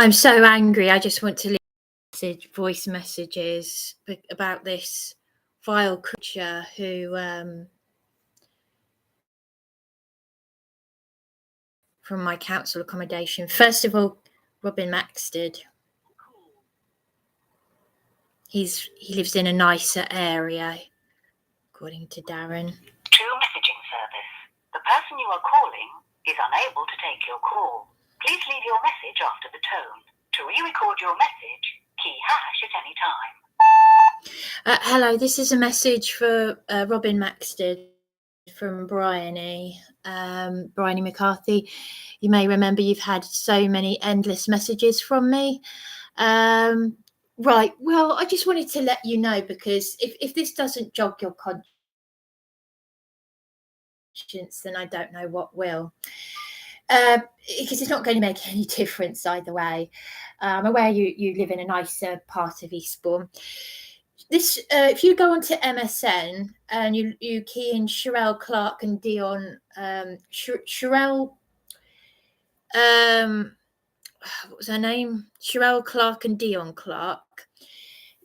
I'm so angry. I just want to leave voice messages about this vile creature who, from my council accommodation. First of all, Robin Maxted. He lives in a nicer area, according to Darren. True messaging service. The person you are calling is unable to take your call. Please leave your message after the tone. To re-record your message, key hash at any time. Hello, this is a message for Robin Maxted from Bryony. Bryony McCarthy. You may remember you've had so many endless messages from me. Right, well, I just wanted to let you know, because if this doesn't jog your conscience, then I don't know what will. Because it's not going to make any difference either way. I'm aware you live in a nicer part of Eastbourne. This, if you go onto MSN and you key in Cherrelle, CLARKE and DIONNE, Cherrelle, what was her name? Cherrelle, CLARKE and DIONNE CLARKE.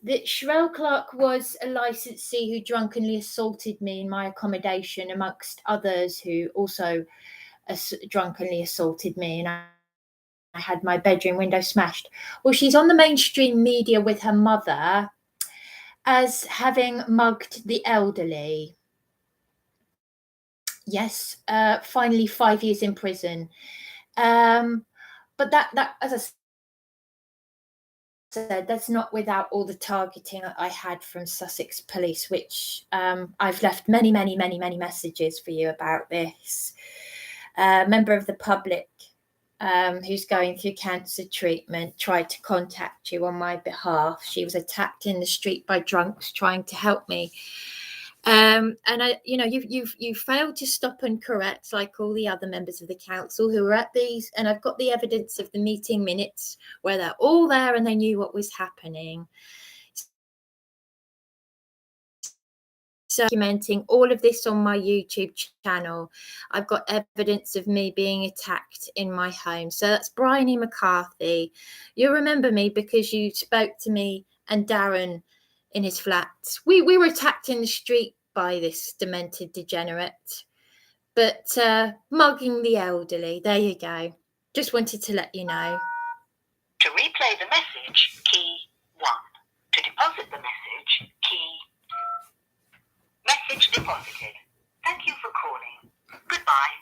Cherrelle CLARKE was a licensee who drunkenly assaulted me in my accommodation, amongst others who also drunkenly assaulted me, and I had my bedroom window smashed. Well, she's on the mainstream media with her mother as having mugged the elderly. Yes, finally 5 years in prison. But that, as I said, that's not without all the targeting I had from Sussex Police, which I've left many messages for you about this. Member of the public who's going through cancer treatment tried to contact you on my behalf. She was attacked in the street by drunks trying to help me. And you've failed to stop and correct, like all the other members of the council who were at these. And I've got the evidence of the meeting minutes where they're all there and they knew what was happening. Documenting all of this on my YouTube channel. I've got evidence of me being attacked in my home. So that's Bryony McCarthy. You'll remember me because you spoke to me and Darren in his flat. We were attacked in the street by this demented degenerate, but mugging the elderly. There you go. Just wanted to let you know. To replay the message, key 1. To deposit the message, key message deposited. Thank you for calling. Goodbye.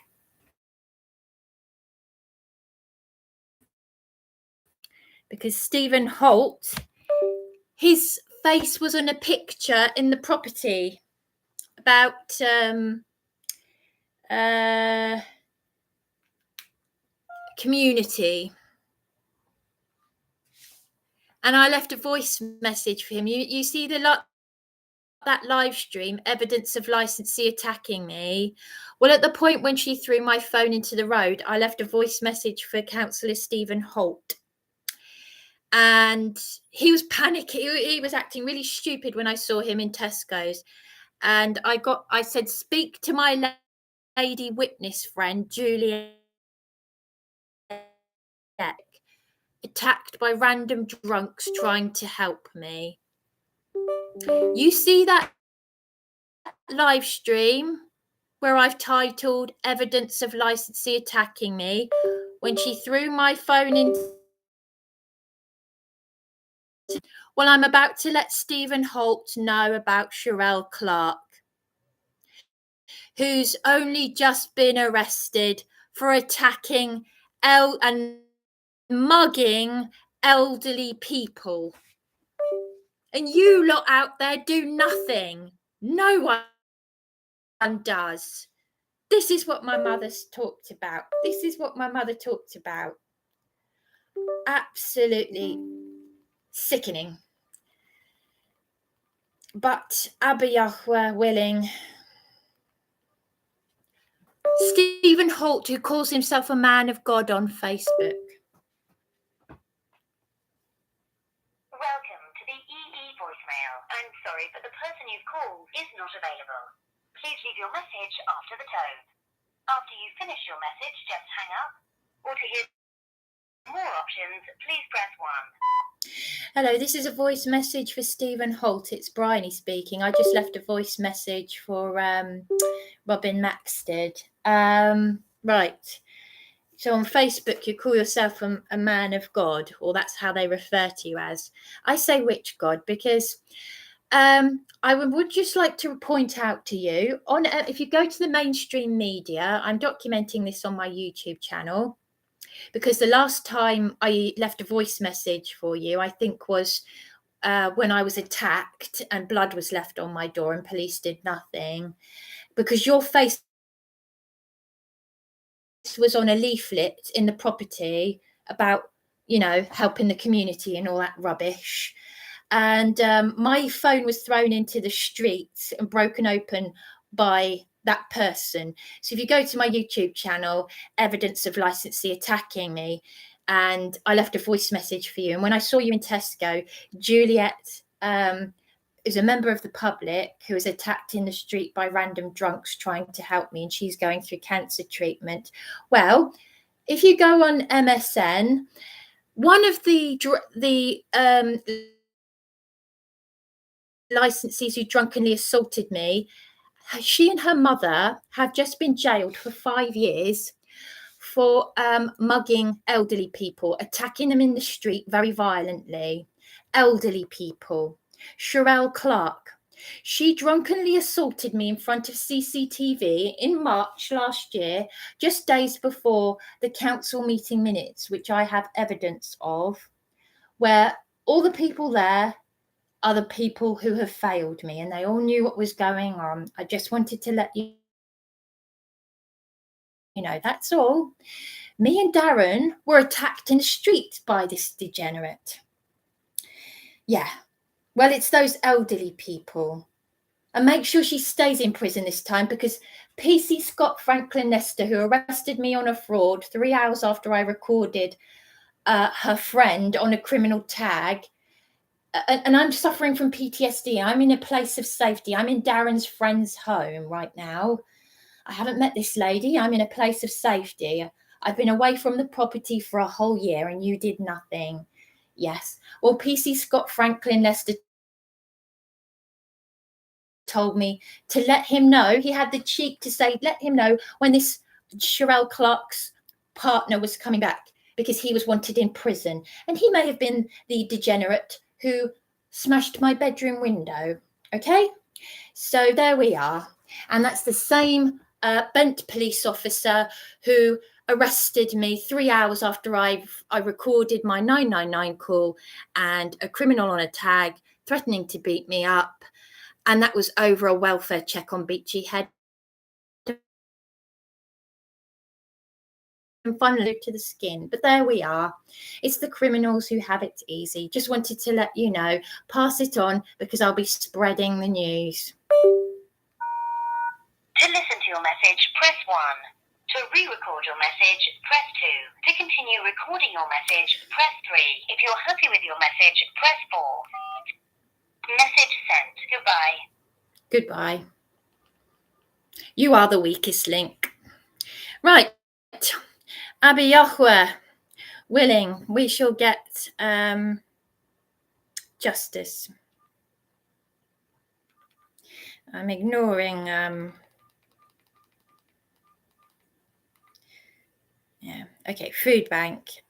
Because Stephen Holt, his face was on a picture in the property about community. And I left a voice message for him. You see that live stream, evidence of licensee attacking me. Well, at the point when she threw my phone into the road, I left a voice message for Councillor Stephen Holt. And he was panicking. He was acting really stupid when I saw him in Tesco's. And I said, speak to my lady witness friend, Julia, attacked by random drunks trying to help me. You see that live stream where I've titled evidence of licensee attacking me when she threw my phone in. Well, I'm about to let Stephen Holt know about Cherrelle CLARKE, who's only just been arrested for attacking and mugging elderly people. And you lot out there do nothing. No one does. This is what my mother's talked about. This is what my mother talked about. Absolutely sickening. But Abba Yahweh willing, Stephen Holt, who calls himself a man of God on Facebook. Welcome to the EE voicemail. I'm sorry, but the person you've called is not available. Please leave your message after the tone. After you finish your message, just hang up, or to hear more options, please press 1. Hello, this is a voice message for Stephen Holt. It's Bryony speaking. I just left a voice message for Robin Maxted. Right. So on Facebook, you call yourself a man of God, or that's how they refer to you as. I say which God because I would just like to point out to you, if you go to the mainstream media, I'm documenting this on my YouTube channel, because the last time I left a voice message for you, I think was when I was attacked and blood was left on my door and police did nothing, because your face was on a leaflet in the property about, helping the community and all that rubbish. And my phone was thrown into the streets and broken open by that person. So if you go to my YouTube channel, evidence of licensee attacking me, and I left a voice message for you. And when I saw you in Tesco, Juliet is a member of the public who was attacked in the street by random drunks trying to help me, and she's going through cancer treatment. Well, if you go on MSN, one of the licensees who drunkenly assaulted me, she and her mother have just been jailed for 5 years for mugging elderly people, attacking them in the street very violently. Elderly people. Cherrelle CLARKE. She drunkenly assaulted me in front of CCTV in March last year, just days before the council meeting minutes, which I have evidence of, where all the people there are the people who have failed me, and they all knew what was going on. I just wanted to let you know, that's all. Me and Darren were attacked in the street by this degenerate. Yeah, well, it's those elderly people. And make sure she stays in prison this time, because PC Scott Franklin Nesta, who arrested me on a fraud 3 hours after I recorded her friend on a criminal tag, and I'm suffering from PTSD. I'm in a place of safety. I'm in Darren's friend's home right now. I haven't met this lady. I'm in a place of safety. I've been away from the property for a whole year and you did nothing. Yes. Well, PC Scott Franklin Lester told me to let him know. He had the cheek to say, let him know when this Cherrelle CLARKE's partner was coming back, because he was wanted in prison. And he may have been the degenerate who smashed my bedroom window. Okay? So there we are. And that's the same bent police officer who arrested me 3 hours after I recorded my 999 call and a criminal on a tag threatening to beat me up. And that was over a welfare check on Beachy Head. And finally to the skin. But there we are. It's the criminals who have it easy. Just wanted to let you know. Pass it on, because I'll be spreading the news. To listen to your message, press 1. To re-record your message, press 2. To continue recording your message, press 3. If you're happy with your message, press 4. Message sent. Goodbye. Goodbye. You are the weakest link. Right. Abby Yahweh, willing, we shall get justice. I'm ignoring yeah, okay, Foodbank.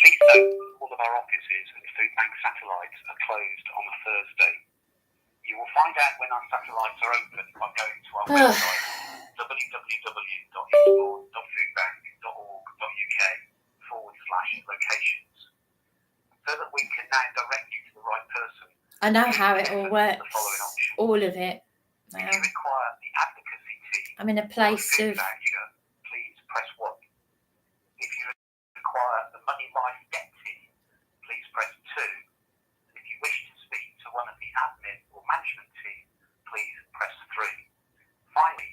Please note, all of our offices and Foodbank satellites are closed on a Thursday. You will find out when our satellites are open by going to our website, www.export.foodbank.org.uk/locations, so that we can now direct you to the right person. I know how it all works. The following options. All of it. If you require the advocacy team, I'm in a place of. Please press 1. If you require the Money Life Debt team, please press 2. If you wish to speak to one of the admin or management team, please press 3. Finally,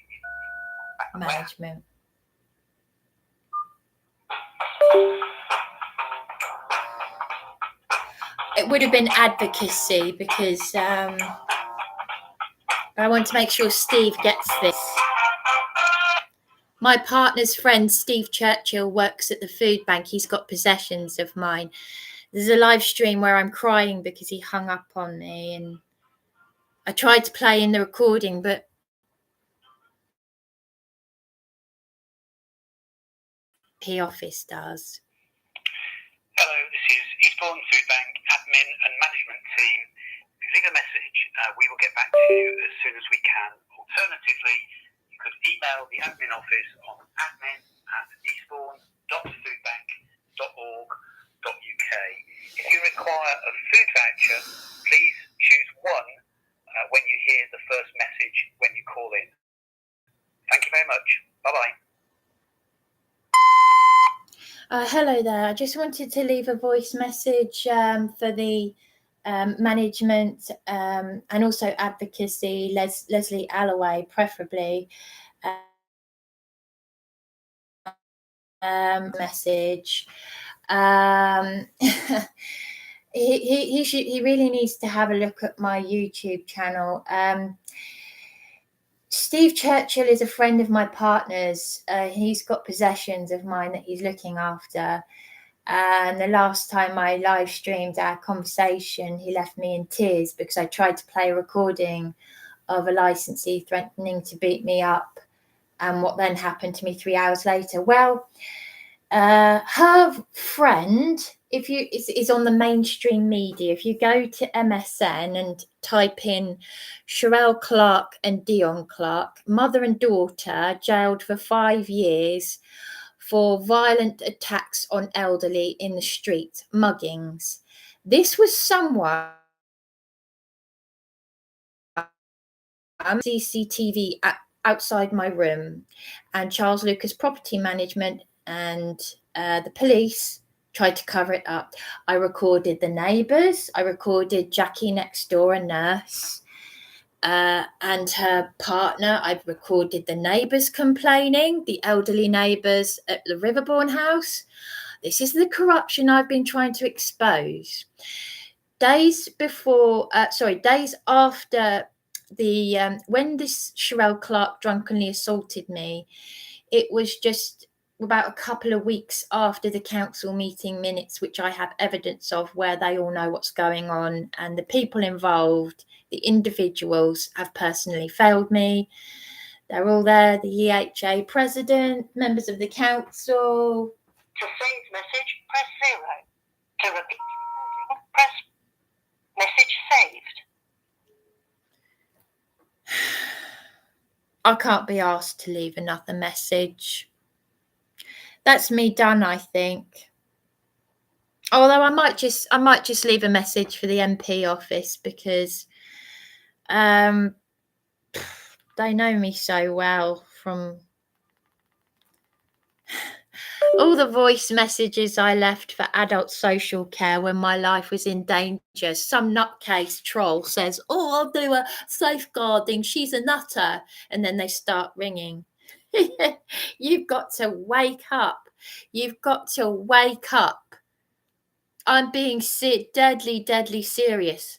Management. it would have been advocacy, because I want to make sure Steve gets this. My partner's friend, Steve Cherrelle, works at the Foodbank. He's got possessions of mine. There's a live stream where I'm crying because he hung up on me, and I tried to play in the recording, but the office does. Hello, this is Eastbourne Foodbank admin and management team. If you leave a message, we will get back to you as soon as we can. Alternatively, you could email the admin office on admin@eastbourne.foodbank.org.uk. If you require a food voucher, please choose one when you hear the first message when you call in. Thank you very much. Bye-bye. Hello there. I just wanted to leave a voice message for the management and also advocacy, Leslie Alloway, preferably. Message. He really needs to have a look at my YouTube channel. Steve Cherrelle is a friend of my partner's. He's got possessions of mine that he's looking after. And the last time I live streamed our conversation, he left me in tears because I tried to play a recording of a licensee threatening to beat me up. And what then happened to me 3 hours later? Well, her friend, is on the mainstream media. If you go to MSN and type in Cherrelle Clarke and DIONNE Clarke, mother and daughter jailed for 5 years for violent attacks on elderly in the street, muggings. This was someone CCTV outside my room, and Charles Lucas Property Management and the police tried to cover it up. I recorded the neighbours. I recorded Jackie next door, a nurse, and her partner. I've recorded the neighbours complaining, the elderly neighbours at the Riverbourne house. This is the corruption I've been trying to expose. Days after the when this Cherrelle Clarke drunkenly assaulted me, it was just about a couple of weeks after the council meeting minutes, which I have evidence of, where they all know what's going on, and the people involved, the individuals, have personally failed me. They're all there, the EHA president, members of the council. To save message, press 0. To repeat recording, press message saved. I can't be asked to leave another message. That's me done, I think. Although I might just leave a message for the MP office, because they know me so well from all the voice messages I left for adult social care when my life was in danger. Some nutcase troll says, "Oh, I'll do a safeguarding, she's a nutter," and then they start ringing. You've got to wake up. You've got to wake up. I'm being deadly serious.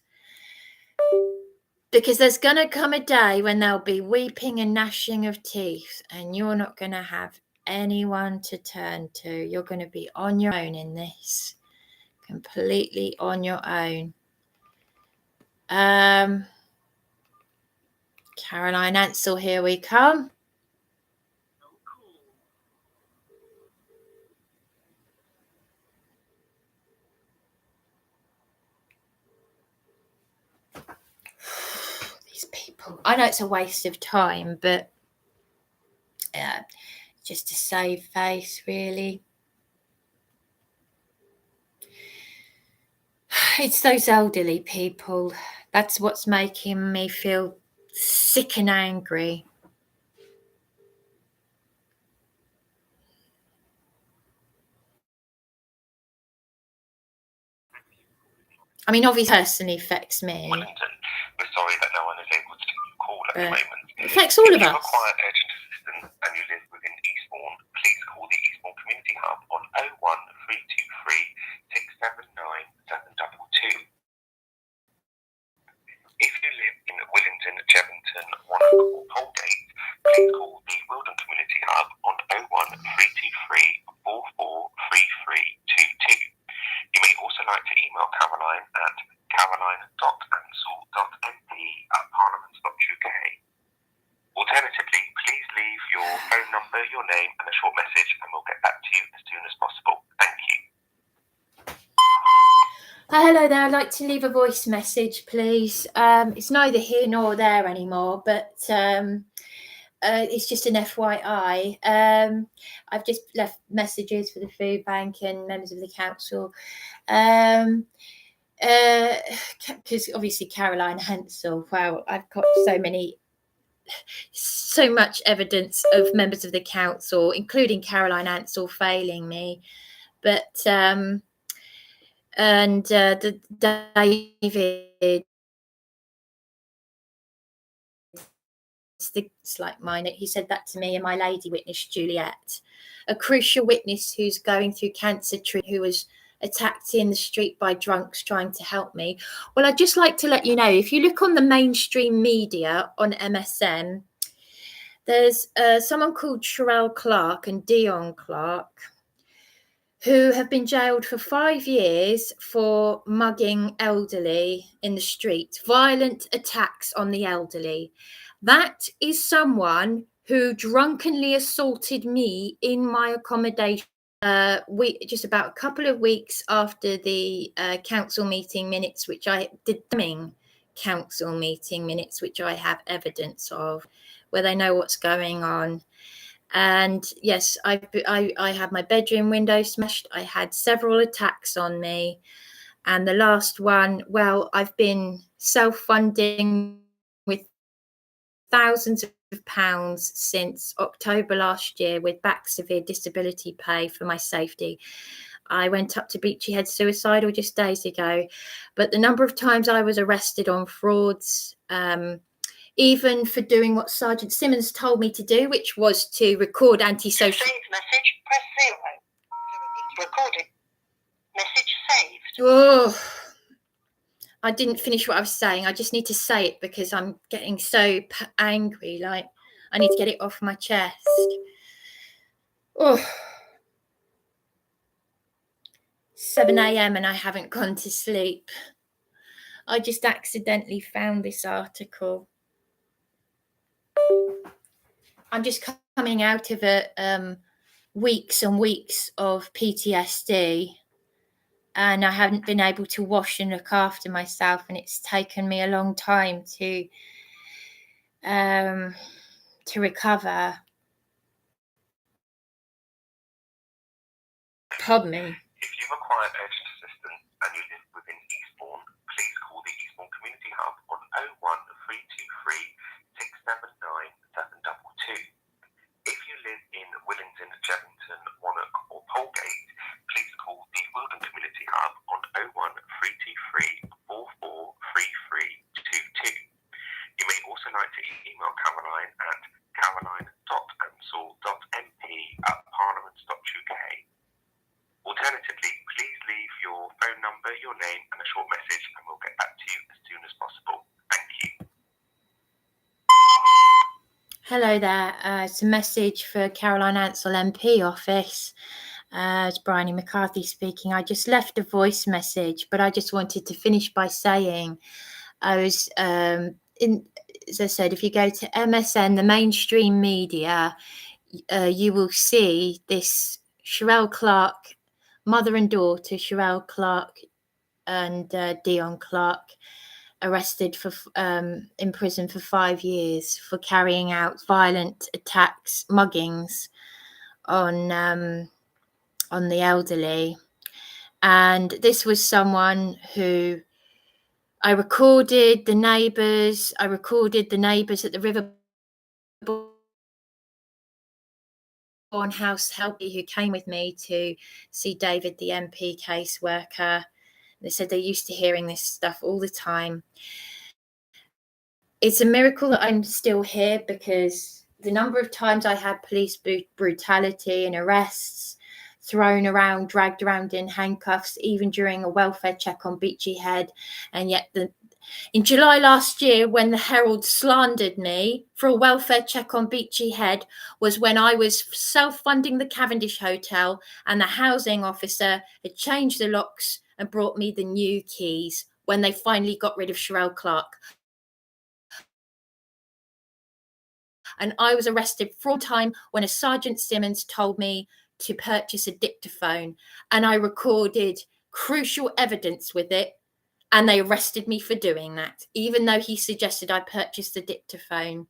Because there's going to come a day when there'll be weeping and gnashing of teeth, and you're not going to have anyone to turn to. You're going to be on your own in this. Completely on your own. Caroline Ansell, here we come. These people. I know it's a waste of time, but just to save face, really. It's those elderly people. That's what's making me feel sick and angry. I mean, obviously, personally affects me. We're sorry that no one is able to take your call at the moment. It affects all of us. If you require urgent assistance and you live within Eastbourne, please call the Eastbourne Community Hub on 01323 679 722. email Caroline at caroline.ansell.mp@parliament.uk. Alternatively, please leave your phone number, your name and a short message and we'll get back to you as soon as possible. Thank you. Hello there. I'd like to leave a voice message, please. It's neither here nor there anymore, but it's just an FYI. I've just left messages for the Foodbank and members of the council. Because obviously Caroline Hensel, wow, I've got so much evidence of members of the council, including Caroline Ansell, failing me. But David, it's like mine, he said that to me, and my lady witness Juliet, a crucial witness who's going through cancer treatment, who was attacked in the street by drunks trying to help me. Well, I'd just like to let you know, if you look on the mainstream media on MSN, there's someone called Cherrelle CLARKE and DIONNE CLARKE, who have been jailed for 5 years for mugging elderly in the street, violent attacks on the elderly. That is someone who drunkenly assaulted me in my accommodation just about a couple of weeks after the council meeting minutes, which I did council meeting minutes, which I have evidence of, where they know what's going on. And yes, I had my bedroom window smashed. I had several attacks on me. And the last one, well, I've been self-funding with thousands of pounds since October last year with back severe disability pay for my safety. I went up to Beachy Head suicidal just days ago. But the number of times I was arrested on frauds, even for doing what Sergeant Simmons told me to do, which was to record antisocial. Save message, press 0. Recording. Message saved. Oh, I didn't finish what I was saying. I just need to say it because I'm getting so angry. Like, I need to get it off my chest. Oh, 7 a.m. and I haven't gone to sleep. I just accidentally found this article. I'm just coming out of weeks and weeks of PTSD, and I haven't been able to wash and look after myself, and it's taken me a long time to recover. Pardon me. If you require urgent assistance and you live within Eastbourne, please call the Eastbourne Community Hub on 01323 679 722. If you live in Willington, Jevington, Wannock or Polegate, please call the Wilden Community Hub on 01323 443322. You may also like to email Caroline at caroline.ansell.mp@parliament.uk. Alternatively, please leave your phone number, your name and a short message and we'll get back to you as soon as possible. Thank you. Hello there. It's a message for Caroline Ansell MP office. It's Bryony McCarthy speaking. I just left a voice message, but I just wanted to finish by saying I was as I said, if you go to MSN, the mainstream media, you will see this Cherrelle CLARKE, mother and daughter, Cherrelle CLARKE and DIONNE CLARKE, arrested for in prison for 5 years for carrying out violent attacks, muggings on the elderly. And this was someone who I recorded the neighbours at the Riverbourne House Helpy who came with me to see David, the MP caseworker. They said they're used to hearing this stuff all the time. It's a miracle that I'm still here, because the number of times I had police brutality and arrests, thrown around, dragged around in handcuffs, even during a welfare check on Beachy Head, and yet In July last year, when the Herald slandered me for a welfare check on Beachy Head, was when I was self-funding the Cavendish Hotel and the housing officer had changed the locks and brought me the new keys when they finally got rid of Cherrelle Clarke. And I was arrested for a time when a Sergeant Simmons told me to purchase a dictaphone, and I recorded crucial evidence with it, and they arrested me for doing that, even though he suggested I purchase the dictaphone.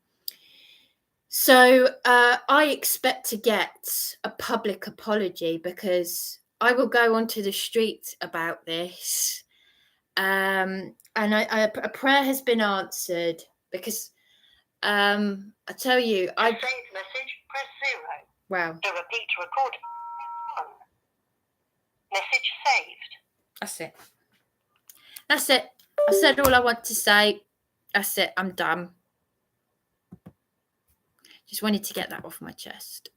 So I expect to get a public apology, because I will go onto the street about this. And a prayer has been answered, because I tell you, To save message, press 0. Wow. To repeat recording, 1. Message saved. That's it. That's it. I said all I want to say. That's it. I'm done. Just wanted to get that off my chest.